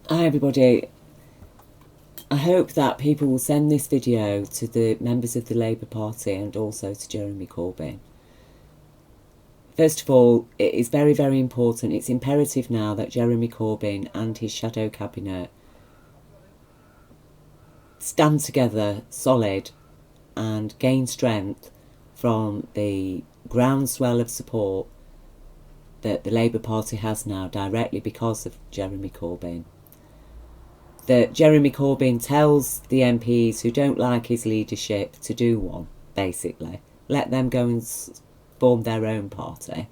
Hi everybody. I hope that people will send this video to the members of the Labour Party and also to Jeremy Corbyn. First of all, it is very, very important. It's imperative now that Jeremy Corbyn and his shadow cabinet stand together solid and gain strength from the groundswell of support that the Labour Party has now directly because of Jeremy Corbyn. That Jeremy Corbyn tells the MPs who don't like his leadership to do one, basically. Let them go and form their own party.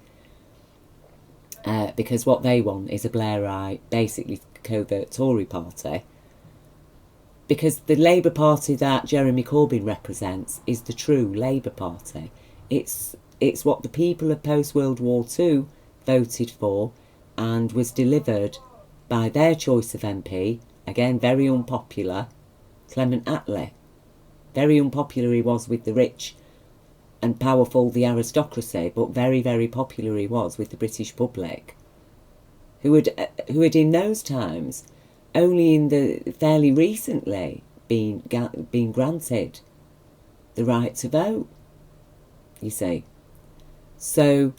Because what they want is a Blairite, basically covert Tory party. Because the Labour Party that Jeremy Corbyn represents is the true Labour Party. It's what the people of post-World War II voted for and was delivered by their choice of MP. Again, very unpopular, Clement Attlee. Very unpopular he was with the rich and powerful, the aristocracy, but very, very popular he was with the British public, who had in those times only in the fairly recently been granted the right to vote, you see. So,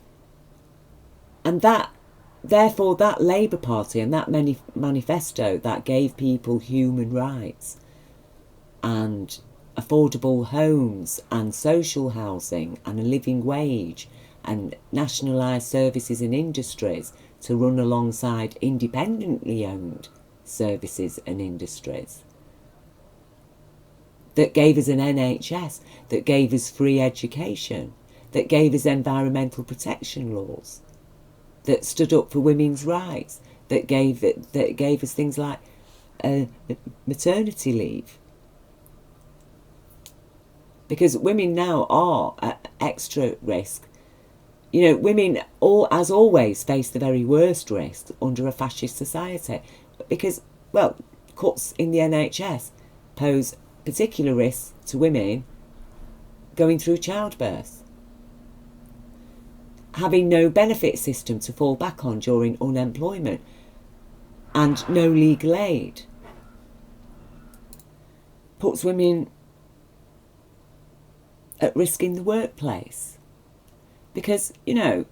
and that, therefore, that Labour Party and that manifesto that gave people human rights and affordable homes and social housing and a living wage and nationalised services and industries to run alongside independently owned services and industries, that gave us an NHS, that gave us free education, that gave us environmental protection laws, that stood up for women's rights, that gave us things like maternity leave. Because women now are at extra risk. You know, women, as always, face the very worst risk under a fascist society. Because, well, cuts in the NHS pose particular risks to women going through childbirth. Having no benefit system to fall back on during unemployment and no legal aid puts women at risk in the workplace. Because, you know,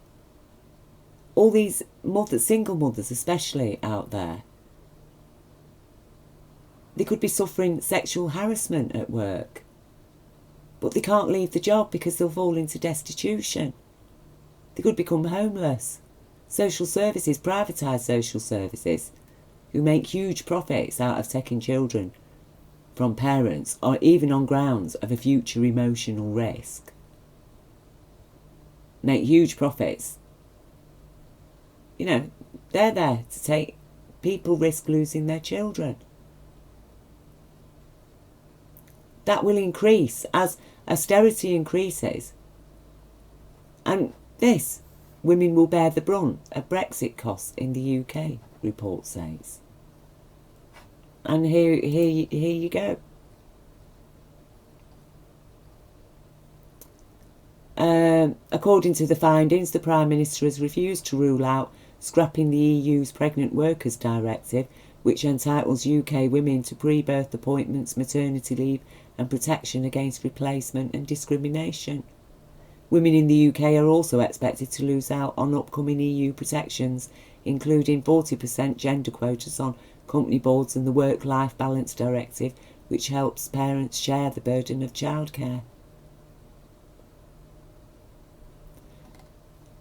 all these mothers, single mothers especially out there, they could be suffering sexual harassment at work, but they can't leave the job because they'll fall into destitution. They could become homeless. Social services, privatised social services, who make huge profits out of taking children from parents, or even on grounds of a future emotional risk, make huge profits. You know, they're there to take people risk losing their children. That will increase as austerity increases. And this, women will bear the brunt of Brexit costs in the UK, report says. And here you go. According to the findings, the Prime Minister has refused to rule out scrapping the EU's Pregnant Workers Directive, which entitles UK women to pre-birth appointments, maternity leave and protection against replacement and discrimination. Women in the UK are also expected to lose out on upcoming EU protections, including 40% gender quotas on company boards and the Work-Life Balance Directive, which helps parents share the burden of childcare.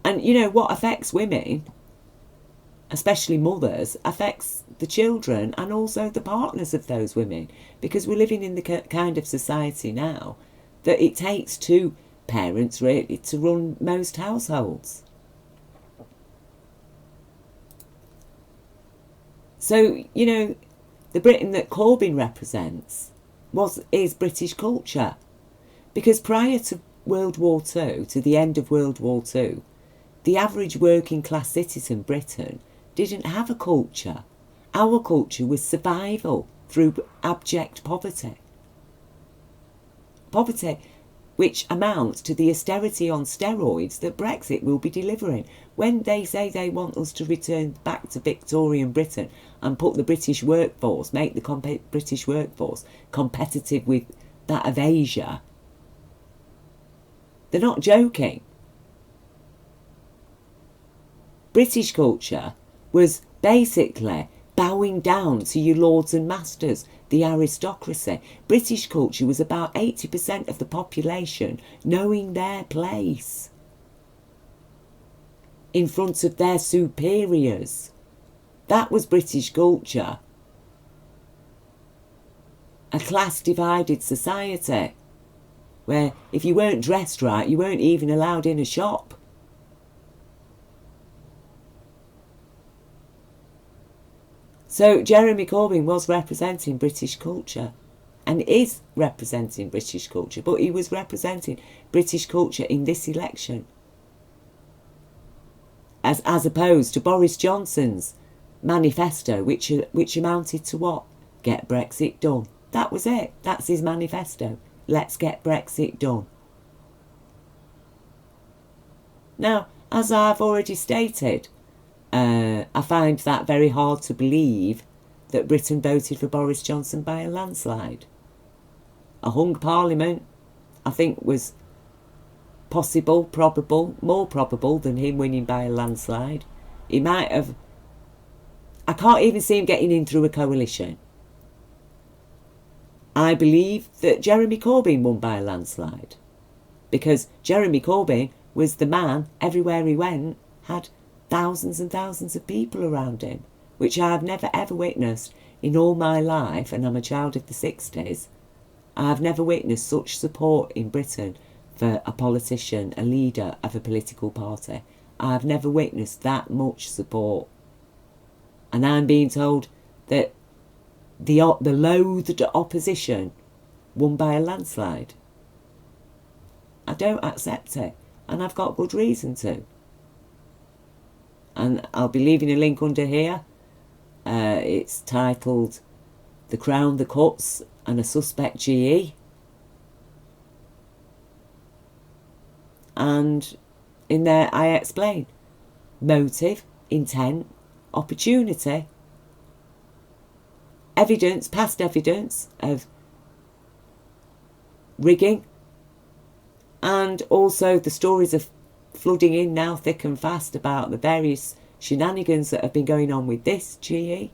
And, you know, what affects women, especially mothers, affects the children and also the partners of those women, because we're living in the kind of society now that it takes two parents really to run most households. So, you know, the Britain that Corbyn represents is British culture. Because prior to World War II, to the end of World War II, the average working class citizen Britain didn't have a culture. Our culture was survival through abject poverty. Poverty which amounts to the austerity on steroids that Brexit will be delivering. when they say they want us to return back to Victorian Britain and put the British workforce, make the British workforce competitive with that of Asia, they're not joking. British culture was basically bowing down to your lords and masters, the aristocracy. British culture was about 80% of the population knowing their place in front of their superiors. That was British culture. A class-divided society where if you weren't dressed right, you weren't even allowed in a shop. So Jeremy Corbyn was representing British culture and is representing British culture, but he was representing British culture in this election. As opposed to Boris Johnson's manifesto, which amounted to what? Get Brexit done. That was it. That's his manifesto. Let's get Brexit done. Now, as I've already stated, I find that very hard to believe that Britain voted for Boris Johnson by a landslide. A hung parliament, I think, was possible, probable, more probable than him winning by a landslide. He might have... I can't even see him getting in through a coalition. I believe that Jeremy Corbyn won by a landslide, because Jeremy Corbyn was the man, everywhere he went, had thousands and thousands of people around him, which I've never ever witnessed in all my life, and I'm a child of the 60s. I've never witnessed such support in Britain for a politician, a leader of a political party. I've never witnessed that much support. And I'm being told that the loathed opposition won by a landslide. I don't accept it, and I've got good reason to. And I'll be leaving a link under here. It's titled The Crown, the Cuts and a Suspect GE. And in there I explain motive, intent, opportunity, evidence, past evidence of rigging, and also the stories of flooding in now thick and fast about the various shenanigans that have been going on with this GE.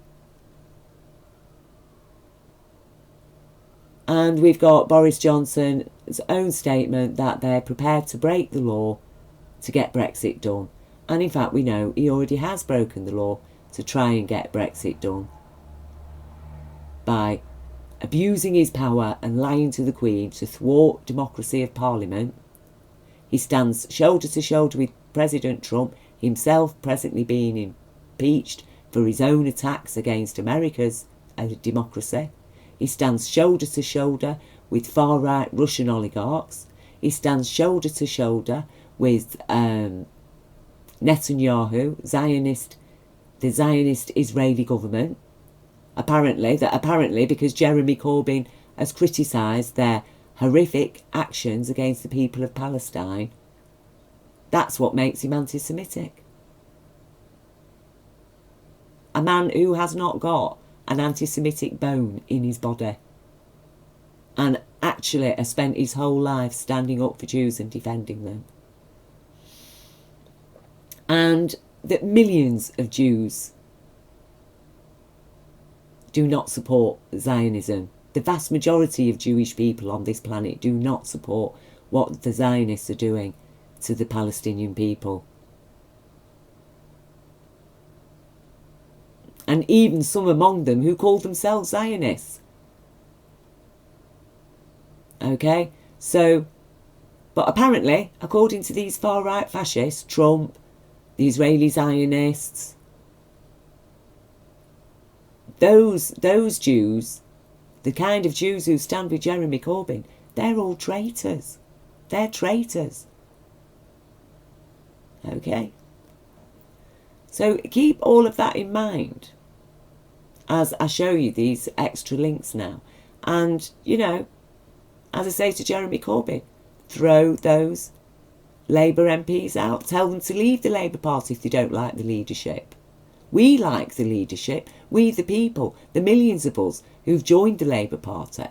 And we've got Boris Johnson's own statement that they're prepared to break the law to get Brexit done. And in fact, we know he already has broken the law to try and get Brexit done by abusing his power and lying to the Queen to thwart democracy of Parliament. He stands shoulder to shoulder with President Trump, himself presently being impeached for his own attacks against America's democracy. He stands shoulder to shoulder with far-right Russian oligarchs. He stands shoulder to shoulder with Netanyahu, the Zionist Israeli government. Apparently because Jeremy Corbyn has criticised their horrific actions against the people of Palestine. That's what makes him anti-Semitic. A man who has not got an anti-Semitic bone in his body, and actually has spent his whole life standing up for Jews and defending them. And that millions of Jews do not support Zionism. The vast majority of Jewish people on this planet do not support what the Zionists are doing to the Palestinian people. And even some among them who call themselves Zionists. Okay? So, but apparently, according to these far-right fascists, Trump, the Israeli Zionists, those Jews, the kind of Jews who stand with Jeremy Corbyn, they're all traitors. They're traitors. Okay? So keep all of that in mind as I show you these extra links now. And, you know, as I say to Jeremy Corbyn, throw those Labour MPs out. Tell them to leave the Labour Party if they don't like the leadership. We like the leadership. We, the people, the millions of us who've joined the Labour Party,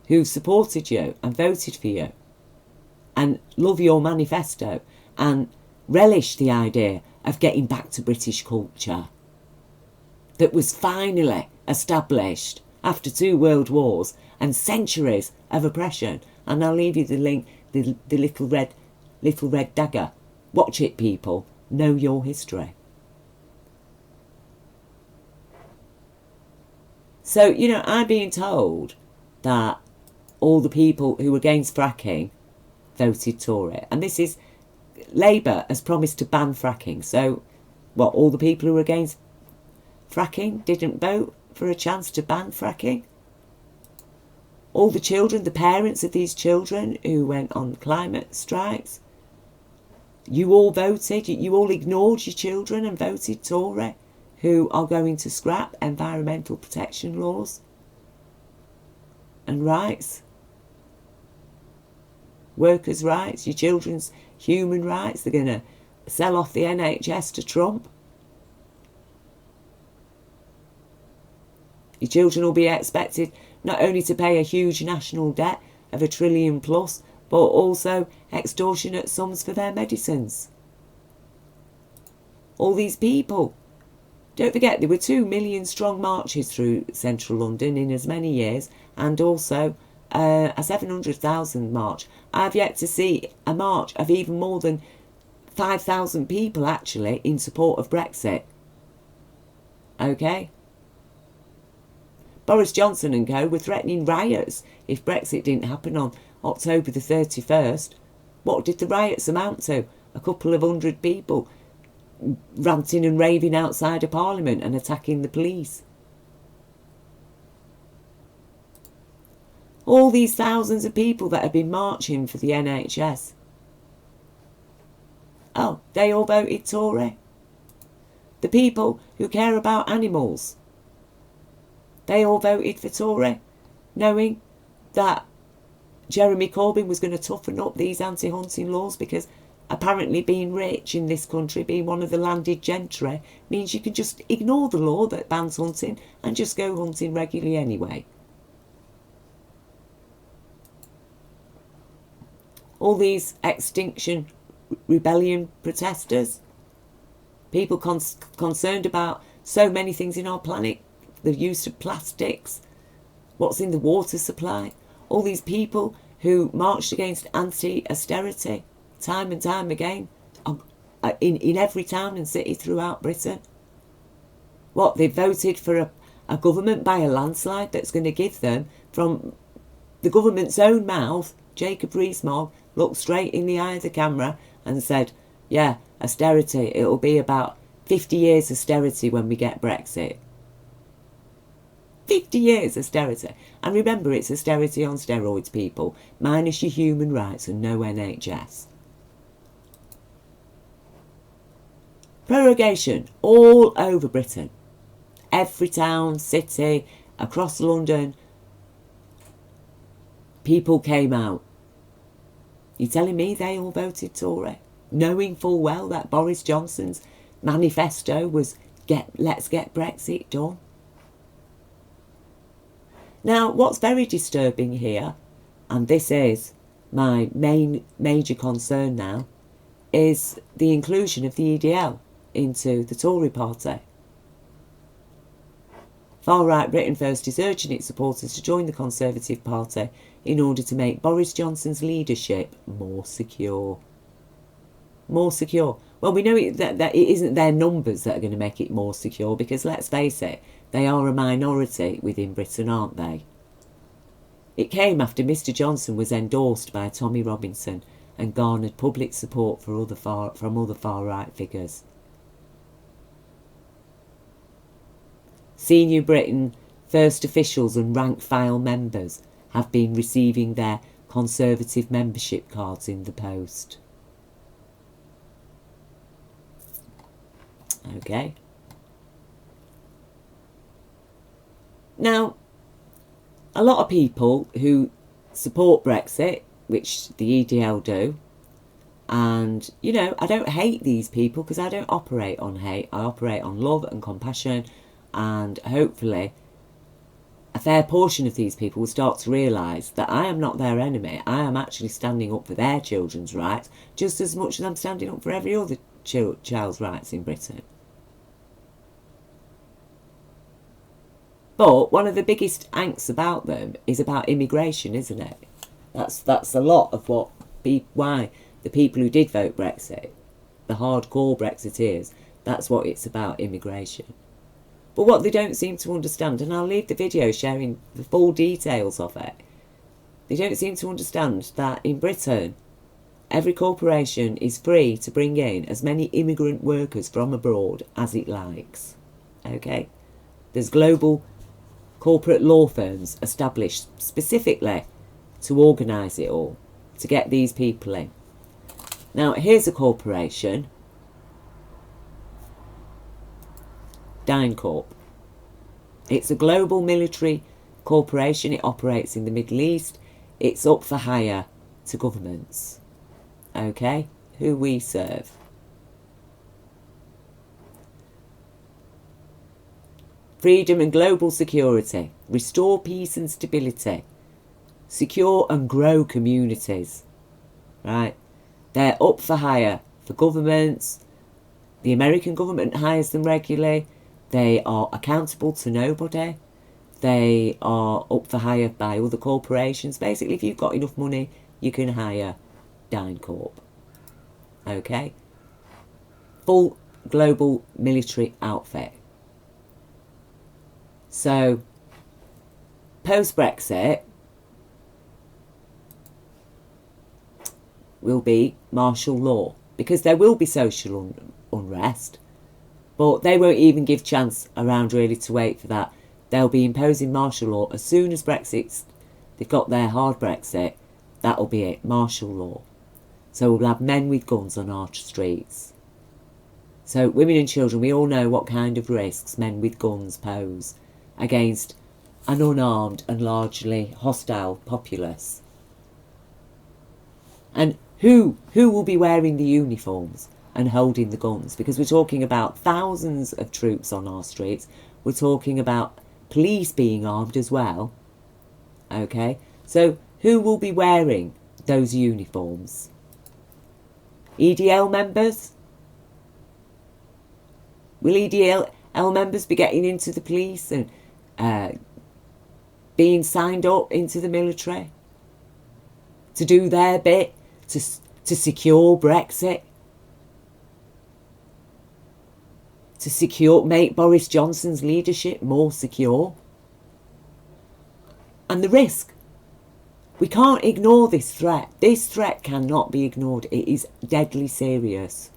who've supported you and voted for you and love your manifesto and relish the idea of getting back to British culture that was finally established after 2 world wars and centuries of oppression. And I'll leave you the link, the little red dagger. Watch it, people. Know your history. So, you know, I'm being told that all the people who were against fracking voted Tory. And this is, Labour has promised to ban fracking. So, what, all the people who were against fracking didn't vote for a chance to ban fracking? All the children, the parents of these children who went on climate strikes, you all voted, you all ignored your children and voted Tory, who are going to scrap environmental protection laws and rights, workers' rights, your children's human rights. They're going to sell off the NHS to Trump. Your children will be expected not only to pay a huge national debt of $1 trillion plus, but also extortionate sums for their medicines. All these people. Don't forget, there were 2 million strong marches through central London in as many years, and also a 700,000 march. I've yet to see a march of even more than 5,000 people actually in support of Brexit. Okay? Boris Johnson and co were threatening riots if Brexit didn't happen on October the 31st. What did the riots amount to? A couple of hundred people ranting and raving outside of Parliament and attacking the police. All these thousands of people that have been marching for the NHS. Oh, they all voted Tory. The people who care about animals, they all voted for Tory, knowing that Jeremy Corbyn was going to toughen up these anti-hunting laws, because apparently being rich in this country, being one of the landed gentry, means you can just ignore the law that bans hunting and just go hunting regularly anyway. All these Extinction Rebellion protesters, people concerned about so many things in our planet, the use of plastics, what's in the water supply, all these people who marched against anti-austerity time and time again in every town and city throughout Britain. What, they voted for a government by a landslide that's going to give them, from the government's own mouth, Jacob Rees-Mogg looked straight in the eye of the camera and said, yeah, austerity, it'll be about 50 years austerity when we get Brexit. 50 years austerity. And remember, it's austerity on steroids, people, minus your human rights and no NHS. Prorogation all over Britain. Every town, city, across London, people came out. You're telling me they all voted Tory, knowing full well that Boris Johnson's manifesto was let's get Brexit done? Now, what's very disturbing here, and this is my major concern now, is the inclusion of the EDL into the Tory party. Far-right Britain First is urging its supporters to join the Conservative Party in order to make Boris Johnson's leadership more secure. More secure. Well, we know that it isn't their numbers that are going to make it more secure, because let's face it, they are a minority within Britain, aren't they? It came after Mr Johnson was endorsed by Tommy Robinson and garnered public support from other far-right figures. Senior Britain First officials and rank-file members have been receiving their Conservative membership cards in the post. Okay. Now, a lot of people who support Brexit, which the EDL do, And, you know, I don't hate these people because I don't operate on hate. I operate on love and compassion, and hopefully a fair portion of these people will start to realise that I am not their enemy. I am actually standing up for their children's rights just as much as I'm standing up for every other child's rights in Britain. But one of the biggest angst about them is about immigration, isn't it? That's a lot of why the people who did vote Brexit, the hardcore Brexiteers, that's what it's about, immigration. But what they don't seem to understand, and I'll leave the video sharing the full details of it, they don't seem to understand that in Britain, every corporation is free to bring in as many immigrant workers from abroad as it likes. Okay? There's global corporate law firms established specifically to organise it all, to get these people in. Now, here's a corporation, DynCorp. It's a global military corporation. It operates in the Middle East. It's up for hire to governments. Okay? Who we serve. Freedom and global security. Restore peace and stability. Secure and grow communities. Right? They're up for hire for governments. The American government hires them regularly. They are accountable to nobody. They are up for hire by other corporations. Basically, if you've got enough money, you can hire DynCorp. Okay? Full global military outfit. So, post-Brexit will be martial law, because there will be social unrest, but they won't even give chance around really to wait for that. They'll be imposing martial law as soon as they've got their hard Brexit. That'll be it, martial law. So we'll have men with guns on our streets. So women and children, we all know what kind of risks men with guns pose against an unarmed and largely hostile populace. And who will be wearing the uniforms and holding the guns? Because we're talking about thousands of troops on our streets. We're talking about police being armed as well. Okay? So who will be wearing those uniforms? EDL members? Will EDL members be getting into the police and being signed up into the military to do their bit to secure Brexit, to make Boris Johnson's leadership more secure? And the risk, we can't ignore this threat. This threat cannot be ignored. It is deadly serious,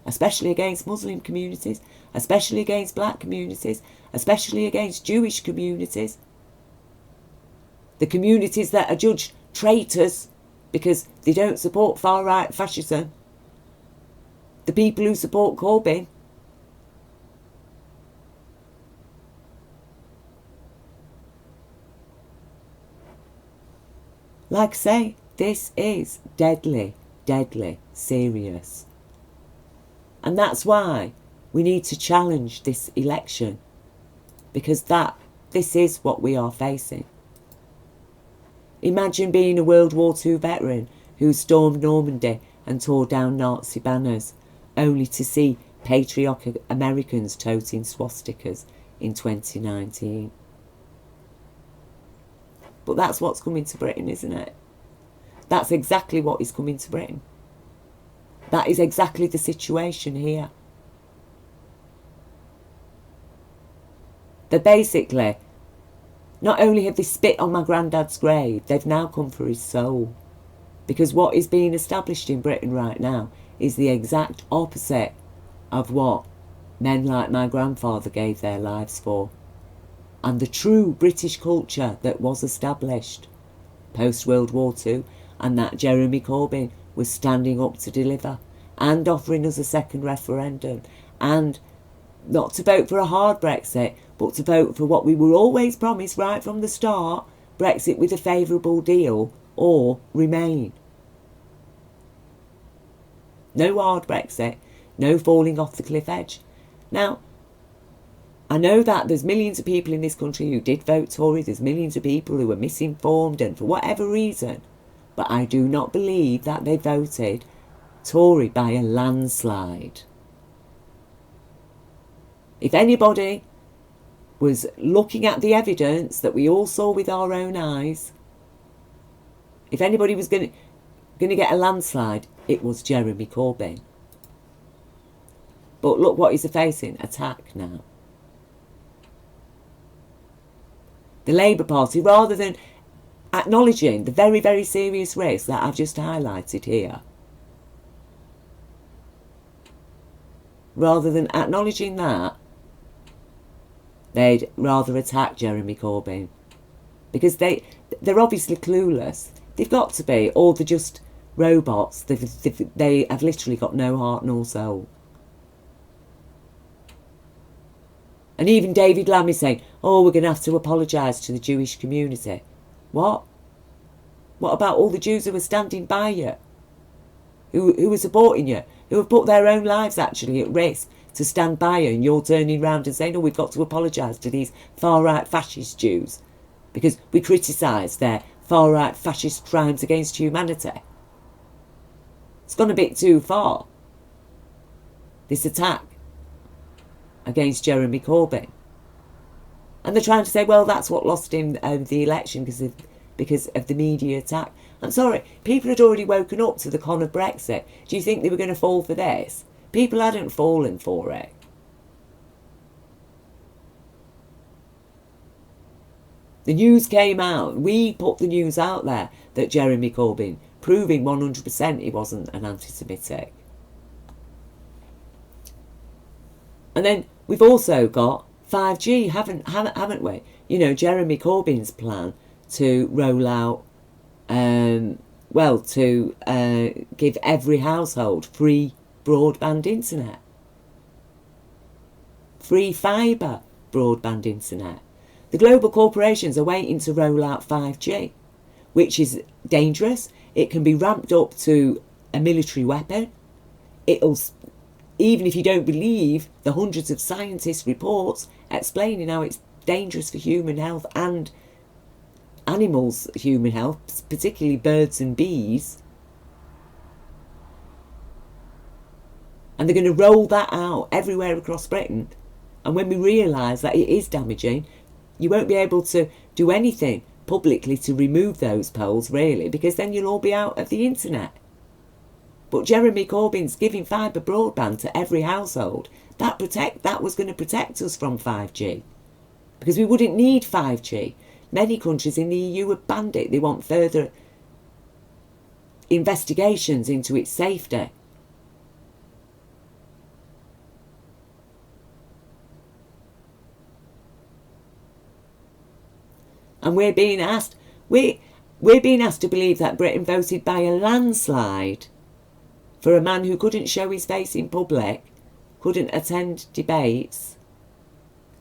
especially against Muslim communities, especially against black communities, especially against Jewish communities, the communities that are judged traitors because they don't support far-right fascism, the people who support Corbyn. Like I say, this is deadly, deadly serious. And that's why we need to challenge this election, because this is what we are facing. Imagine being a World War II veteran who stormed Normandy and tore down Nazi banners, only to see patriotic Americans toting swastikas in 2019. But that's what's coming to Britain, isn't it? That's exactly what is coming to Britain. That is exactly the situation here. They're basically, not only have they spit on my granddad's grave, they've now come for his soul. Because what is being established in Britain right now is the exact opposite of what men like my grandfather gave their lives for. And the true British culture that was established post-World War II, and that Jeremy Corbyn was standing up to deliver, and offering us a second referendum, and not to vote for a hard Brexit, but to vote for what we were always promised right from the start, Brexit with a favourable deal, or remain. No hard Brexit. No falling off the cliff edge. Now, I know that there's millions of people in this country who did vote Tory. There's millions of people who were misinformed and for whatever reason. But I do not believe that they voted Tory by a landslide. If anybody was looking at the evidence that we all saw with our own eyes, if anybody was going to get a landslide, it was Jeremy Corbyn. But look what he's facing, attack now. The Labour Party, rather than acknowledging the very, very serious risk that I've just highlighted here, rather than acknowledging that, they'd rather attack Jeremy Corbyn. Because they're obviously clueless. They've got to be, or they're just robots. They have literally got no heart nor soul. And even David Lammy saying, oh, we're going to have to apologise to the Jewish community. What? What about all the Jews who are standing by you? Who are supporting you? Who have put their own lives actually at risk to stand by you, and you're turning around and saying, oh, we've got to apologise to these far-right fascist Jews because we criticise their far-right fascist crimes against humanity. It's gone a bit too far, this attack against Jeremy Corbyn. And they're trying to say, well, that's what lost him the election because of the media attack. I'm sorry, people had already woken up to the con of Brexit. Do you think they were going to fall for this? People hadn't fallen for it. The news came out. We put the news out there that Jeremy Corbyn, proving 100% he wasn't an anti-Semitic. And then we've also got 5G, haven't we? You know, Jeremy Corbyn's plan to roll out, to give every household free broadband internet. Free fibre broadband internet. The global corporations are waiting to roll out 5G, which is dangerous. It can be ramped up to a military weapon. Even if you don't believe the hundreds of scientists' reports explaining how it's dangerous for human health and animals' human health, particularly birds and bees. And they're going to roll that out everywhere across Britain. And when we realise that it is damaging, you won't be able to do anything publicly to remove those poles, really, because then you'll all be out of the internet. But Jeremy Corbyn's giving fibre broadband to every household. That was going to protect us from 5G. Because we wouldn't need 5G. Many countries in the EU have banned it. They want further investigations into its safety. And we're being asked to believe that Britain voted by a landslide for a man who couldn't show his face in public, couldn't attend debates,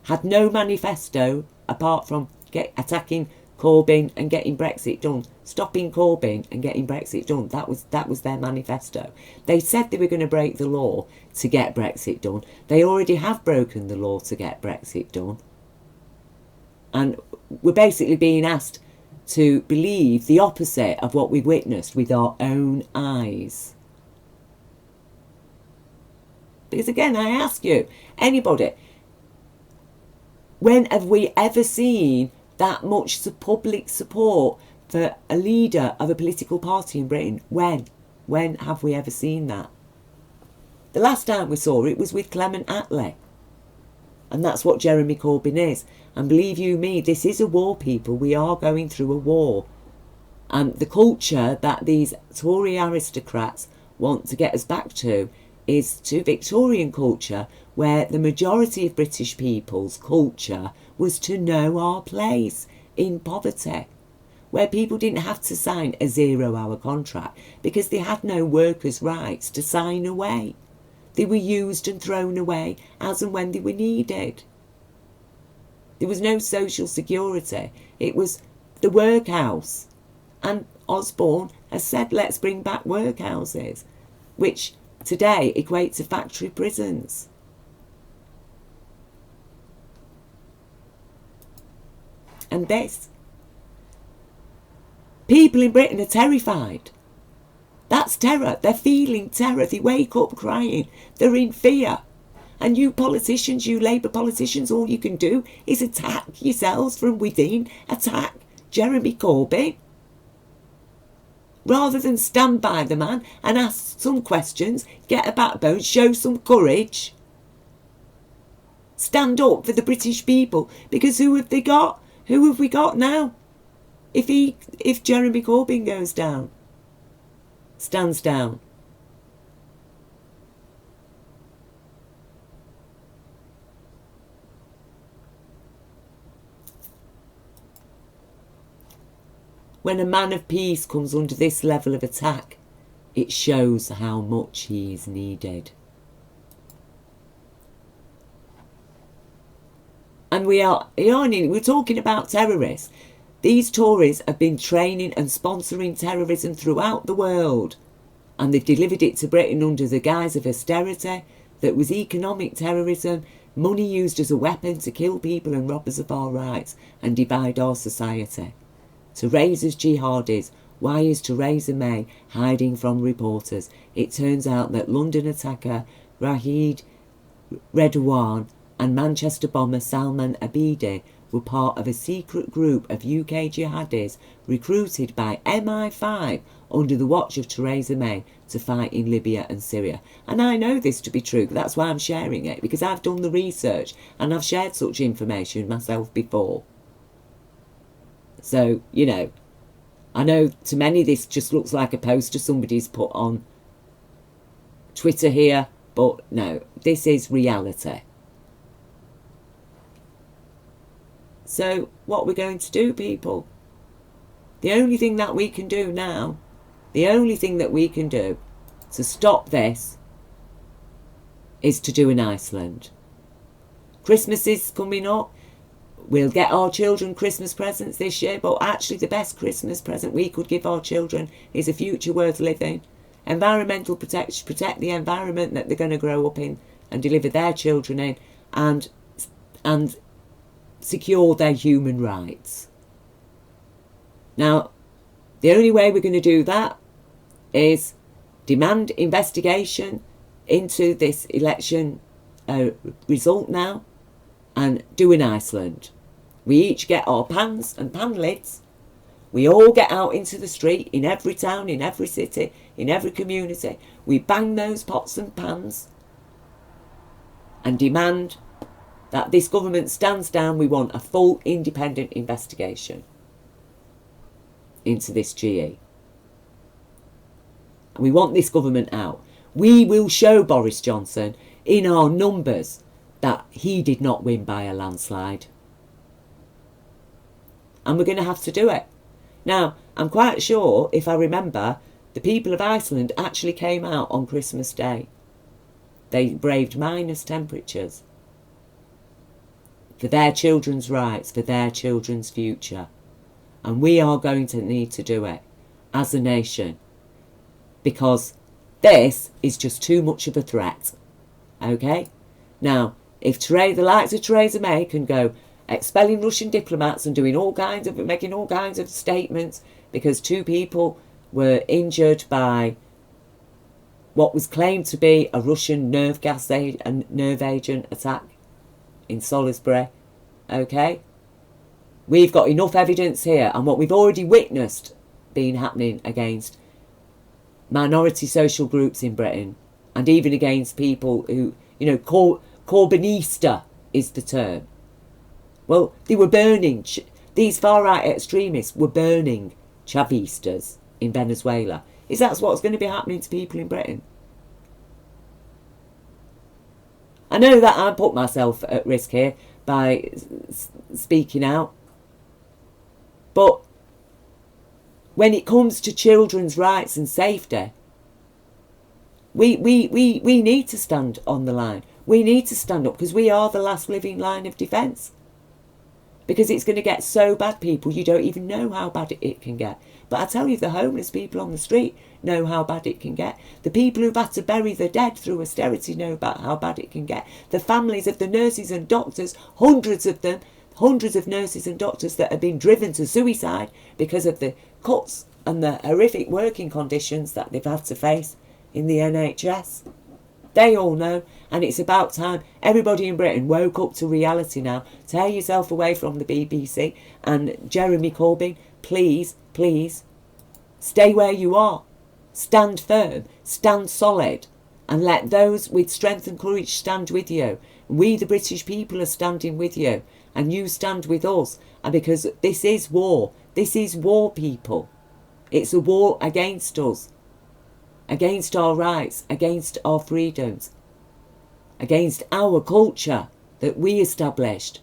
had no manifesto apart from attacking Corbyn and getting Brexit done, stopping Corbyn and getting Brexit done. That was their manifesto. They said they were going to break the law to get Brexit done. They already have broken the law to get Brexit done. And we're basically being asked to believe the opposite of what we've witnessed with our own eyes. Because again, I ask you, anybody, when have we ever seen that much public support for a leader of a political party in Britain? When have we ever seen that? The last time we saw it was with Clement Attlee. And that's what Jeremy Corbyn is. And believe you me, this is a war, people. We are going through a war. And the culture that these Tory aristocrats want to get us back to is to Victorian culture, where the majority of British people's culture was to know our place in poverty, where people didn't have to sign a 0-hour contract because they had no workers' rights to sign away. They were used and thrown away as and when they were needed. There was no social security. It was the workhouse. And Osborne has said, let's bring back workhouses, which today equate to factory prisons. And this. People in Britain are terrified. That's terror. They're feeling terror. They wake up crying. They're in fear. And you politicians, you Labour politicians, all you can do is attack yourselves from within. Attack Jeremy Corbyn. Rather than stand by the man and ask some questions, get a backbone, show some courage. Stand up for the British people. Because who have they got? Who have we got now? If Jeremy Corbyn goes down, stands down. When a man of peace comes under this level of attack, it shows how much he is needed. And we're talking about terrorists. These Tories have been training and sponsoring terrorism throughout the world. And they've delivered it to Britain under the guise of austerity that was economic terrorism, money used as a weapon to kill people and rob us of our rights and divide our society. To raise as jihadis, why is Theresa May hiding from reporters? It turns out that London attacker Rahid Redouane and Manchester bomber Salman Abedi were part of a secret group of UK jihadis recruited by MI5 under the watch of Theresa May to fight in Libya and Syria. And I know this to be true, that's why I'm sharing it, because I've done the research and I've shared such information myself before. So, you know, I know to many this just looks like a poster somebody's put on Twitter here, but no, this is reality. So, what we're going to do, people, the only thing that we can do now, the only thing that we can do to stop this is to do in Iceland. Christmas is coming up. We'll get our children Christmas presents this year, but actually the best Christmas present we could give our children is a future worth living. Environmental protection, protect the environment that they're going to grow up in and deliver their children in, and secure their human rights. Now, the only way we're going to do that is demand investigation into this election result now and do in Iceland. We each get our pans and pan lids. We all get out into the street in every town, in every city, in every community. We bang those pots and pans and demand that this government stands down. We want a full independent investigation into this GE. And we want this government out. We will show Boris Johnson in our numbers that he did not win by a landslide. And we're going to have to do it. Now, I'm quite sure, if I remember, the people of Iceland actually came out on Christmas Day. They braved minus temperatures for their children's rights, for their children's future. And we are going to need to do it as a nation, because this is just too much of a threat. Okay? Now, if the likes of Theresa May can go expelling Russian diplomats and making all kinds of statements because 2 people were injured by what was claimed to be a Russian nerve agent attack in Salisbury, okay? We've got enough evidence here, and what we've already witnessed being happening against minority social groups in Britain, and even against people who, you know, Corbynista is the term. Well, they were burning, these far-right extremists were burning Chavistas in Venezuela. Is that what's going to be happening to people in Britain? I know that I put myself at risk here by speaking out, but when it comes to children's rights and safety, we need to stand on the line. We need to stand up because we are the last living line of defence. because it's going to get so bad, people, you don't even know how bad it can get. But I tell you, the homeless people on the street know how bad it can get. The people who've had to bury the dead through austerity know about how bad it can get. The families of the nurses and doctors, hundreds of them, hundreds of nurses and doctors that have been driven to suicide because of the cuts and the horrific working conditions that they've had to face in the NHS. They all know, and it's about time everybody in Britain woke up to reality now. Tear yourself away from the BBC, and Jeremy Corbyn, please, please, stay where you are. Stand firm, stand solid, and let those with strength and courage stand with you. We, the British people, are standing with you, and you stand with us. And because this is war, people. It's a war against us, against our rights, against our freedoms, against our culture that we established.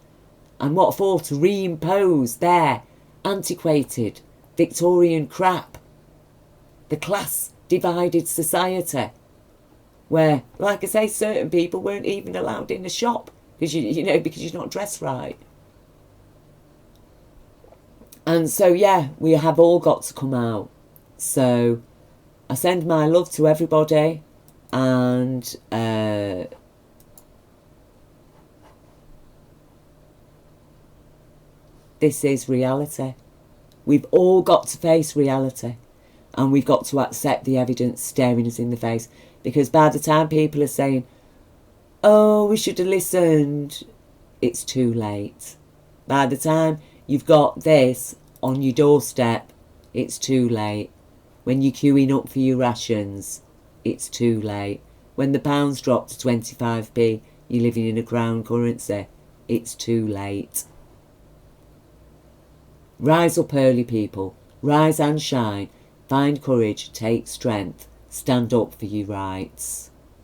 And what for? To reimpose their antiquated Victorian crap. The class divided society where, like I say, certain people weren't even allowed in the shop because because you're not dressed right. And so, yeah, we have all got to come out. So I send my love to everybody, and this is reality. We've all got to face reality, and we've got to accept the evidence staring us in the face, because by the time people are saying, oh, we should have listened, it's too late. By the time you've got this on your doorstep, it's too late. When you're queuing up for your rations, it's too late. When the pound's dropped to 25p, you're living in a crown currency, it's too late. Rise up early, people. Rise and shine. Find courage, take strength. Stand up for your rights.